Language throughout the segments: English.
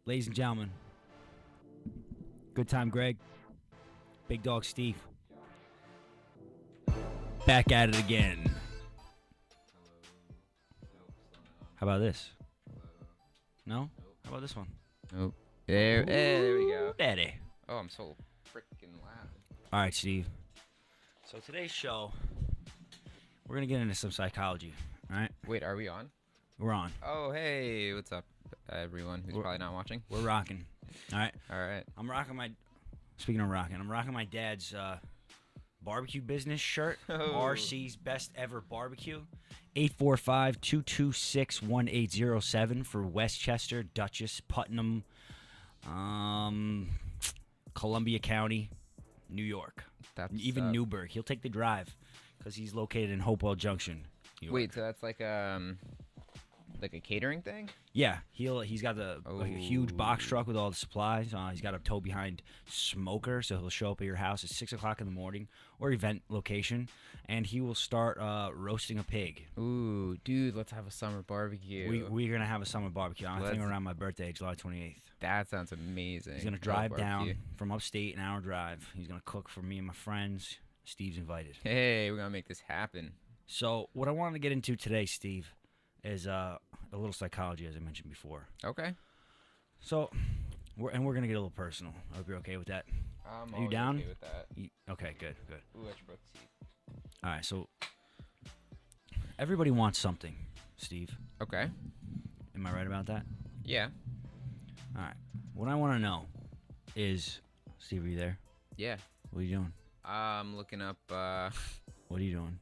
Ladies and gentlemen, good time, Greg. Big dog, Steve. Back at it again. How about this? No? How about this one? Nope. There we go. Daddy. Oh, I'm so freaking loud. All right, Steve. So today's show, we're going to get into some psychology. All right? Wait, are we on? We're on. Oh, hey. What's up, everyone who's probably not watching? We're rocking. All right? All right. I'm rocking my... Speaking of rocking, I'm rocking my dad's barbecue business shirt. Oh. RC's Best Ever Barbecue. 845-226-1807 for Westchester, Dutchess, Putnam, Columbia County, New York. Even Newburgh. He'll take the drive because he's located in Hopewell Junction, New York. Wait, so that's like a catering thing? Yeah, he's got a huge box truck with all the supplies. He's got a tow behind smoker, so he'll show up at your house at 6 o'clock in the morning or event location, and he will start roasting a pig. Ooh, dude, let's have a summer barbecue. We're going to have a summer barbecue. I think around my birthday, July 28th. That sounds amazing. He's going to drive down from upstate, an hour drive. He's going to cook for me and my friends. Steve's invited. Hey, we're going to make this happen. So what I wanted to get into today, Steve, is a little psychology, as I mentioned before. Okay. So, we're going to get a little personal. I hope you're okay with that. Are you down? Okay with that. Okay, good. Ooh, I should book the seat. All right, so everybody wants something, Steve. Okay. Am I right about that? Yeah. All right. What I want to know is, Steve, are you there? Yeah. What are you doing? I'm looking up. What are you doing?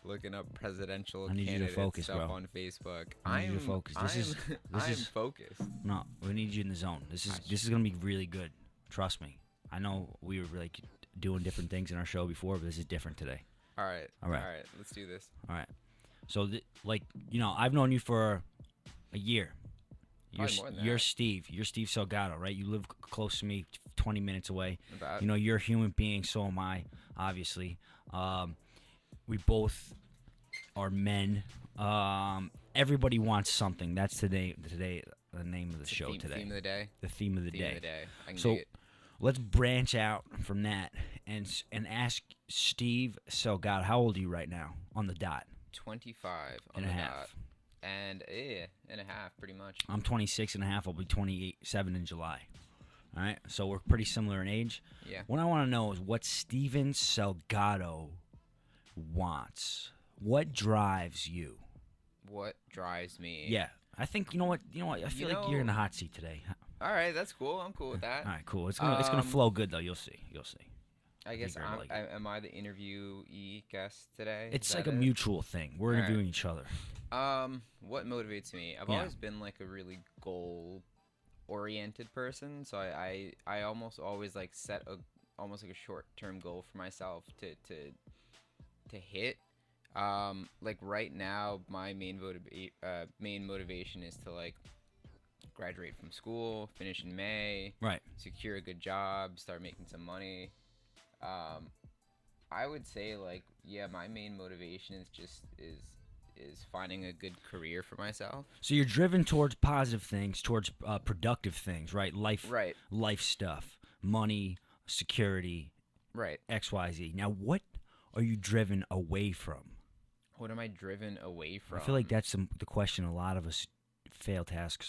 Looking up presidential I need you to focus, stuff bro. on Facebook. I need you to focus. I'm focused. No, we need you in the zone. This is gonna be really good. Trust me. I know we were like doing different things in our show before, but this is different today. All right. Let's do this. All right. So, I've known you for a year. Probably more than You're that. Steve. You're Steve Selgado, right? You live close to me, 20 minutes away. About. You're a human being. So am I, obviously. We both are men. Everybody wants something. That's the name of the show today. Theme of the day. The theme of the Theme day. of the day. I can So dig it. let's branch out from that and ask Steve Selgado. How old are you right now on the dot? 25 on And the a dot. half. And and a half, pretty much. I'm 26 and a half. I'll be 27 in July. All right, so we're pretty similar in age. Yeah. What I want to know is what Steven Selgado wants. What drives you? What drives me? Yeah, I think you know what. I feel like you're in the hot seat today. All right, that's cool. I'm cool with that. All right, cool. It's gonna flow good though. You'll see. I guess you're gonna like it. am I the interviewee guest today? It's Is like that a it? mutual thing. We're interviewing each other. What motivates me? I've always been like a really goal-oriented person, so I almost always like set almost like a short-term goal for myself to hit. Like right now, my main motivation is to like graduate from school, finish in May, Right. secure a good job, start making some money. I would say like my main motivation is finding a good career for myself. So you're driven towards positive things, towards productive things, right? Life stuff, money, security, Right. XYZ. Now, what are you driven away from? What am I driven away from? I feel like that's the question a lot of us fail to ask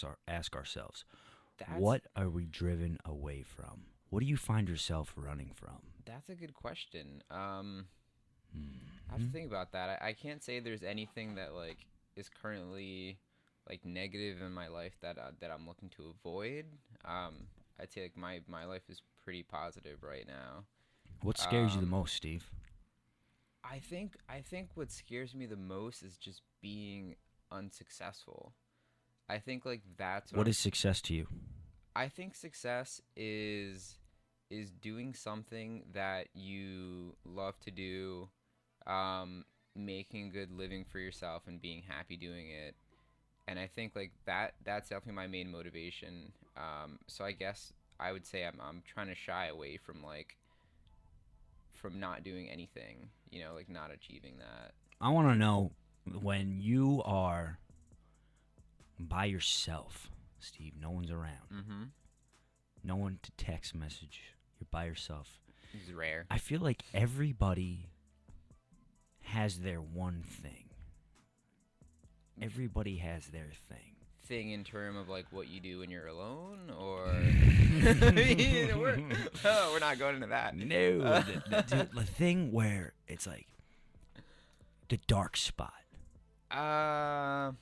ourselves. That's, What are we driven away from? What do you find yourself running from? That's a good question. I have to think about that. I can't say there's anything that like is currently like negative in my life that I'm looking to avoid. I'd say like my life is pretty positive right now. What scares you the most, Steve? I think what scares me the most is just being unsuccessful. I think like that's What is success to you? I think success is doing something that you love to do, making a good living for yourself and being happy doing it. And I think like that's definitely my main motivation. So I guess I would say I'm trying to shy away from not doing anything, like not achieving that. I want to know when you are by yourself, Steve. No one's around. Mm-hmm. No one to text message. You're by yourself. This is rare. I feel like everybody has their one thing. Everybody has their thing. Thing in term of like what you do when you're alone, or we're not going into that. No, the thing where it's like the dark spot. Uh,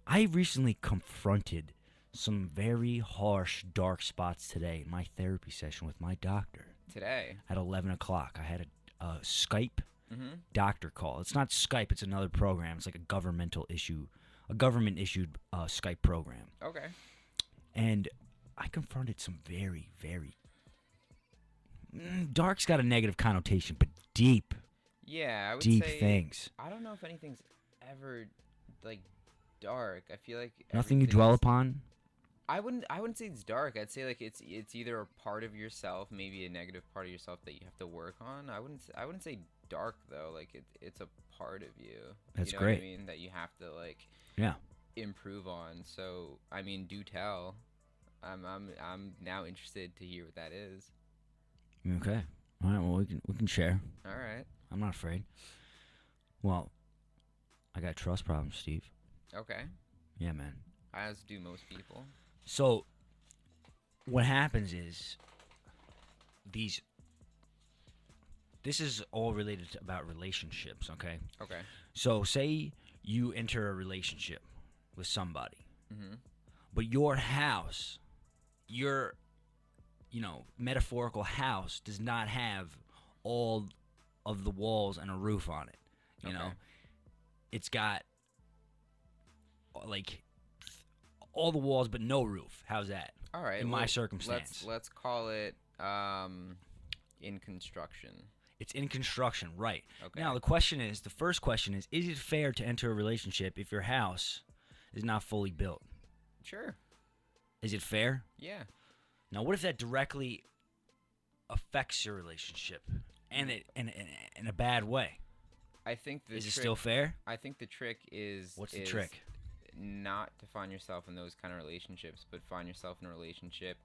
I recently confronted some very harsh dark spots today in my therapy session with my doctor. Today. At 11 o'clock, I had a Skype Mm-hmm. doctor call. It's not Skype, it's another program. It's like a government issued Skype program. Okay. And I confronted some very, very... dark's got a negative connotation, but deep Yeah, I would deep say things. I don't know if anything's ever like dark. I feel like Nothing you dwell everything's- upon? I wouldn't say it's dark. I'd say like it's either a part of yourself, maybe a negative part of yourself that you have to work on. I wouldn't say dark though. Like it's a part of you. That's you know great. What I mean, that you have to like Yeah. improve on. So I mean, do tell. I'm now interested to hear what that is. Okay. All right, well, we can share. All right. I'm not afraid. Well, I got trust problems, Steve. Okay. Yeah, man. As do most people. So, what happens is this is all related to about relationships, okay? Okay. So, say you enter a relationship with somebody, Mm-hmm. but your house, your, metaphorical house does not have all of the walls and a roof on it. You know, Okay. it's got like all the walls but no roof. How's that? All right. In my circumstance. Let's call it in construction. It's in construction, right? Okay. Now the first question is it fair to enter a relationship if your house is not fully built? Sure. Is it fair? Yeah. Now what if that directly affects your relationship and it in a bad way? I think the Is it trick, still fair? I think the trick is What's the is trick? Not to find yourself in those kind of relationships, but find yourself in a relationship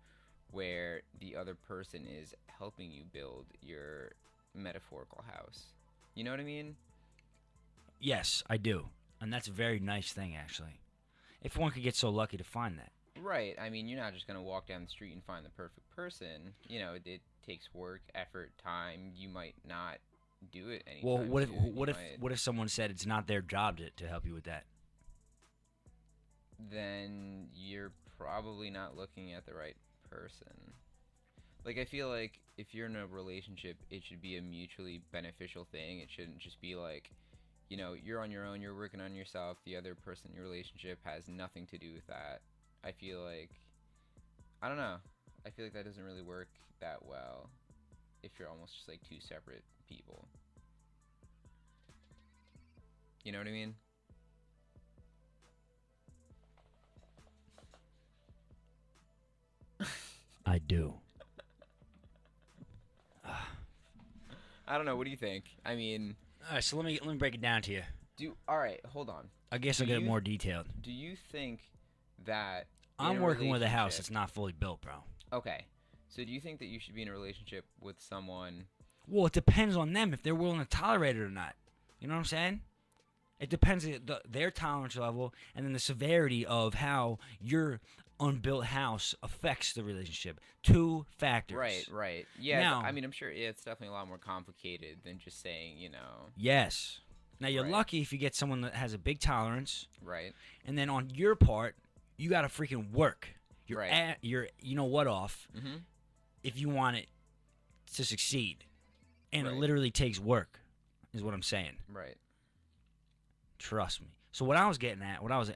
where the other person is helping you build your metaphorical house. You know what I mean? Yes, I do. And that's a very nice thing, actually. If one could get so lucky to find that. Right. I mean, you're not just going to walk down the street and find the perfect person. You know, it takes work, effort, time. You might not do it anytime Well, what if soon. what if someone said it's not their job to help you with that? Then you're probably not looking at the right person. Like, I feel like if you're in a relationship, it should be a mutually beneficial thing. It shouldn't just be like, you're on your own, you're working on yourself. The other person in your relationship has nothing to do with that. I feel like, I don't know. I feel like that doesn't really work that well if you're almost just like two separate people. You know what I mean? I do. I don't know. What do you think? I mean, All right, so let me break it down to you. all right, hold on. I guess Do I'll get it you- more detailed. Do you think that I'm in working with a house relationship- that's not fully built, bro. Okay. So do you think that you should be in a relationship with someone? Well, it depends on them if they're willing to tolerate it or not. You know what I'm saying? It depends on their tolerance level and then the severity of how your unbuilt house affects the relationship. Two factors. Right. Yeah, Now- I mean, I'm sure it's definitely a lot more complicated than just saying, Yes. Now, you're Right. lucky if you get someone that has a big tolerance, right? and then on your part, you got to freaking work. You're Right. at your off Mm-hmm. if you want it to succeed. And Right. it literally takes work, is what I'm saying. Right. Trust me. So what I was getting at, what I was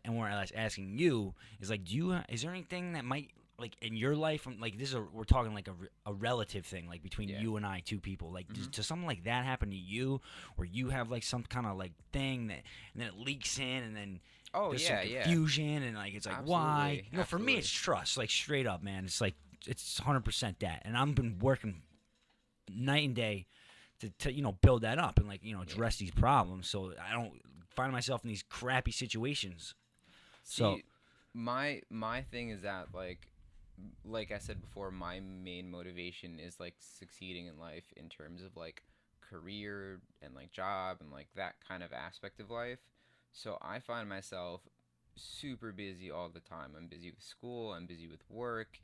asking you is like, is there anything that might like in your life, like we're talking like a relative thing, like between Yeah. you and I, two people, like Mhm. does something like that happen to you, where you have like some kind of like thing that, and then it leaks in, and then Oh, there's yeah, some yeah. confusion, and like it's like why? Absolutely, For me it's trust, like straight up, man. It's like it's 100% that, and I've been working night and day to build that up and address these problems, so I don't find myself in these crappy situations. So See, my thing is that like I said before, my main motivation is like succeeding in life in terms of like career and like job and like that kind of aspect of life. So I find myself super busy all the time. I'm busy with school, I'm busy with work.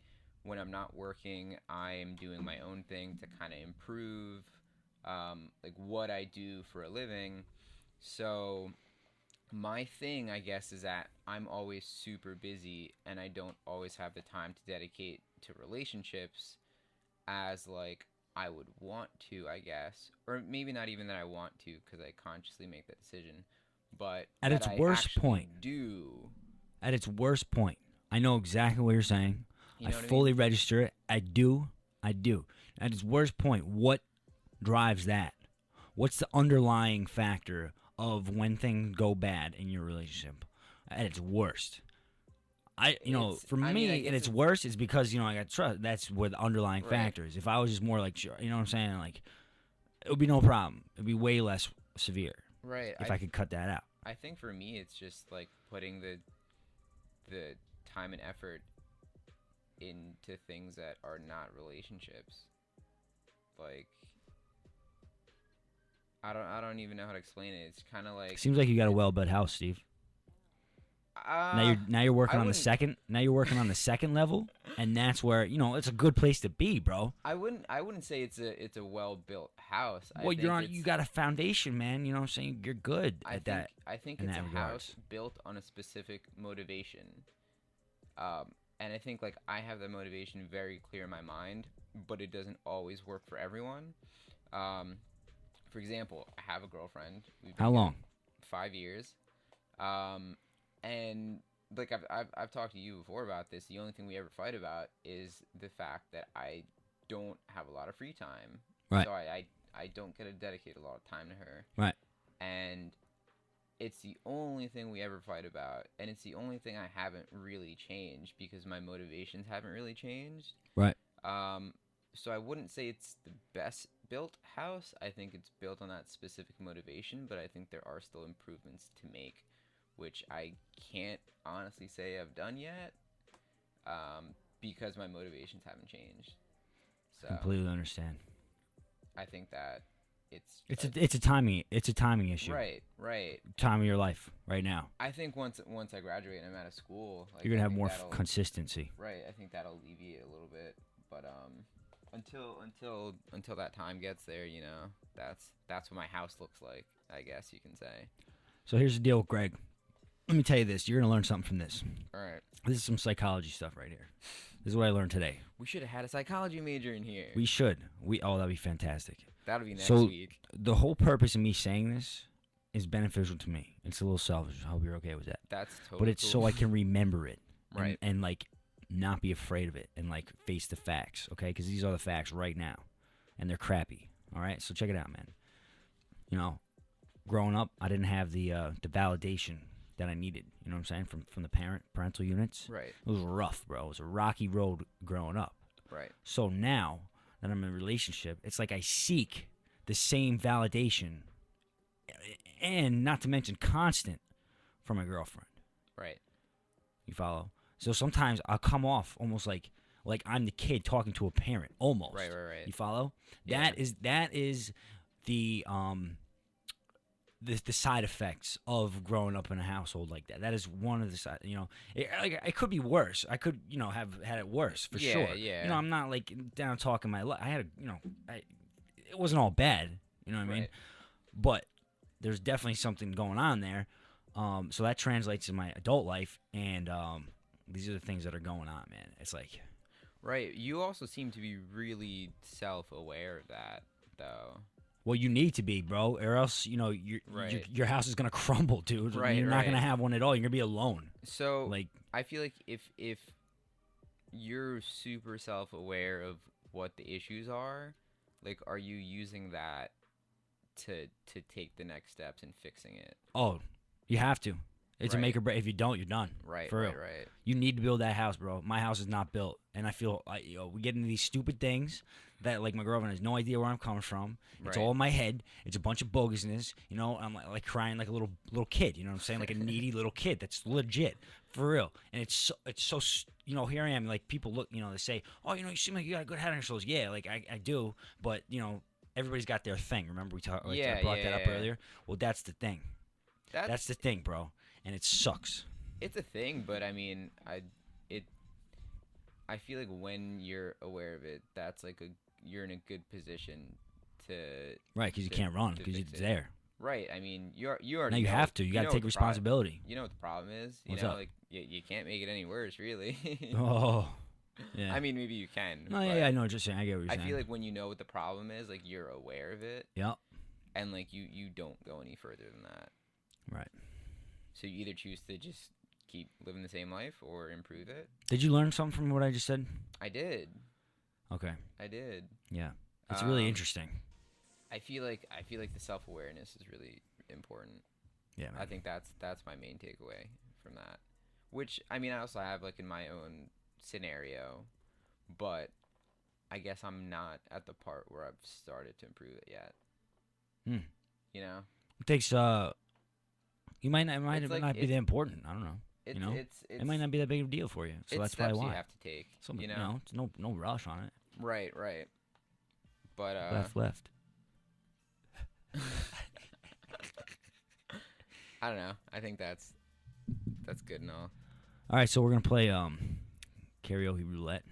When I'm not working, I am doing my own thing to kind of improve like what I do for a living. So my thing, I guess, is that I'm always super busy and I don't always have the time to dedicate to relationships as like I would want to, I guess. Or maybe not even that I want to because I consciously make that decision, but At that its I worst actually point, do. at its worst point, I know exactly what you're saying. You I know what I fully mean? register it. I do. I do. At its worst point, what drives that? What's the underlying factor of when things go bad in your relationship at its worst? For I mean, I me, at guess its it's worst, is because I got trust. That's where the underlying right. factor is. If I was just more like, sure, you know what I'm saying, like it would be no problem. It'd be way less severe Right. if I could cut that out. I think for me it's just like putting the time and effort into things that are not relationships. Like I don't even know how to explain it. It's kind of like Seems like you got a well-built house, Steve. uh Now you're I working on the wouldn't second. Now you're working on the second level, and that's where it's a good place to be, bro. I wouldn't say it's a well-built house. I Well, think you it's got a foundation, man. You know what I'm saying? You're good I at think that I think in it's a that house regards. built on a specific motivation. And I think like I have that motivation very clear in my mind, but it doesn't always work for everyone. Um, for example, I have a girlfriend. We've been How together long? 5 years. Um, and like I've talked to you before about this. The only thing we ever fight about is the fact that I don't have a lot of free time, Right. so I don't get to dedicate a lot of time to her, Right. and it's the only thing we ever fight about, and it's the only thing I haven't really changed because my motivations haven't really changed. Right. Um, so I wouldn't say it's the best built house. I think it's built on that specific motivation, but I think there are still improvements to make, which I can't honestly say I've done yet, because my motivations haven't changed. So Completely understand. I think that it's It's a timing issue. right, right. Time of your life right now. I think once I graduate and I'm out of school, like You're gonna I have think more that'll consistency. right. I think that'll alleviate a little bit. But until that time gets there, that's what my house looks like. I guess you can say. So here's the deal with Greg. Let me tell you this. You're gonna learn something from this. All right. This is some psychology stuff right here. This is what I learned today. We should have had a psychology major in here. We should. That'd be fantastic. That'll be next So week. the whole purpose of me saying this is beneficial to me. It's a little selfish. I hope you're okay with that. That's totally. But it's cool. so I can remember it, Right. And like not be afraid of it, and like face the facts. Okay, because these are the facts right now, and they're crappy. All right, so check it out, man. Growing up, I didn't have the validation that I needed. You know what I'm saying from the parental units. Right. It was rough, bro. It was a rocky road growing up. Right. So now that I'm in a relationship, it's like I seek the same validation, and not to mention constant, from my girlfriend. Right. You follow? So sometimes I'll come off almost like I'm the kid talking to a parent, almost. Right. Right. Right. You follow? Yeah. That is the the side effects of growing up in a household like that. That is one of the side. It could be worse. I could have had it worse for Yeah, sure. yeah. I'm not like down talking my life. I had it wasn't all bad. You know what I mean? Right. But there's definitely something going on there. So that translates to my adult life, and these are the things that are going on, man. It's like, Right. You also seem to be really self-aware of that, though. well, you need to be, bro, or else Right. your house is gonna crumble, dude. Right, You're not gonna right. have one at all. You're gonna be alone. So Like, I feel like if you're super self-aware of what the issues are, like, are you using that to take the next steps in fixing it? oh, you have to. It's a Right. make or break. If you don't, you're done. Right, For real. right, right. You need to build that house, bro. My house is not built, and I feel we get into these stupid things that like my girlfriend has no idea where I'm coming from. It's Right. all in my head. It's a bunch of bogusness. I'm like crying like a little kid. You know what I'm saying? Like a needy little kid. That's legit. For real. And here I am, like, people look, they say, oh, you seem like you got a good head on your shoulders. Yeah, like, I do, but, everybody's got their thing. Remember I Yeah, brought yeah, that up yeah. earlier? Well, that's the thing. That's That's the thing, bro. And it sucks. it's a thing, but I mean, it I feel like when you're aware of it, that's like you're in a good position to Right, because you to can't run to because fix it's it. there. Right. I mean, you Now already you know have to. You you got to know take what the pro- responsibility. you know what the problem is. What's up? Like you can't make it any worse, really. Oh, yeah. I mean, maybe you can, No, yeah, but I know what you're saying. I get what you're I saying. feel like when you know what the problem is, like you're aware of it, Yep. and like you don't go any further than that. Right. So you either choose to just keep living the same life or improve it. Did you learn something from what I just said? I did. Okay. I did. Yeah. It's really Um, interesting. I feel like the self awareness is really important. Yeah, man. I think that's my main takeaway from that. Which I mean, I also have like in my own scenario, but I guess I'm not at the part where I've started to improve it yet. Hmm. You know, It takes you might not, it might it's like not be that important. I don't know. it's It might not be that big of a deal for you. So it's that's steps probably you why. have to take. So You know, it's no rush on it. right, right. But Left. I don't know. I think that's good and all. All right, so we're gonna play karaoke roulette.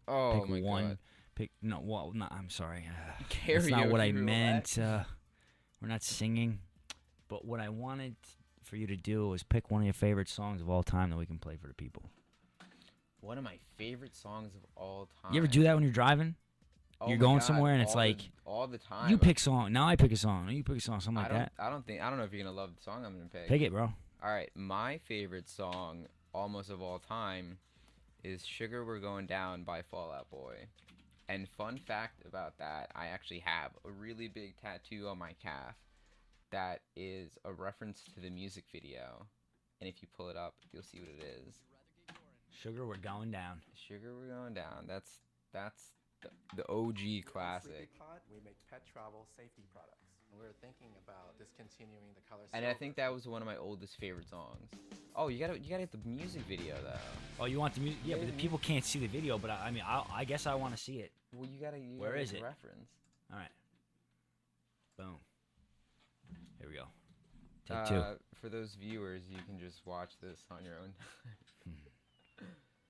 Oh Pick my one. god. No. Well, no. I'm sorry. That's Karaoke not what I roulette? meant. We're not singing. But what I wanted for you to do was pick one of your favorite songs of all time that we can play for the people. One of my favorite songs of all time. You ever do that when you're driving? Oh You're my going God, somewhere and it's all like all the time. you pick song. Now I pick a song. You pick a song. Something like that. I don't know if you're gonna love the song I'm gonna pick. Pick it, bro. All right, my favorite song, almost of all time, is "Sugar We're Going Down" by Fall Out Boy. And fun fact about that, I actually have a really big tattoo on my calf that is a reference to the music video. And if you pull it up, you'll see what it is. Sugar, we're going down. "Sugar We're Going Down." That's the OG classic. Pod, we make pet travel safety products. And we were thinking about discontinuing the color And I think that was one of my oldest favorite songs. Oh, you gotta get the music video though. Oh, you want the music? Yeah, but the people can't see the video. But I mean, I guess I want to see it. Well, you gotta Where is get it? the reference. All right. Boom. Here we go. Take two. For those viewers, you can just watch this on your own.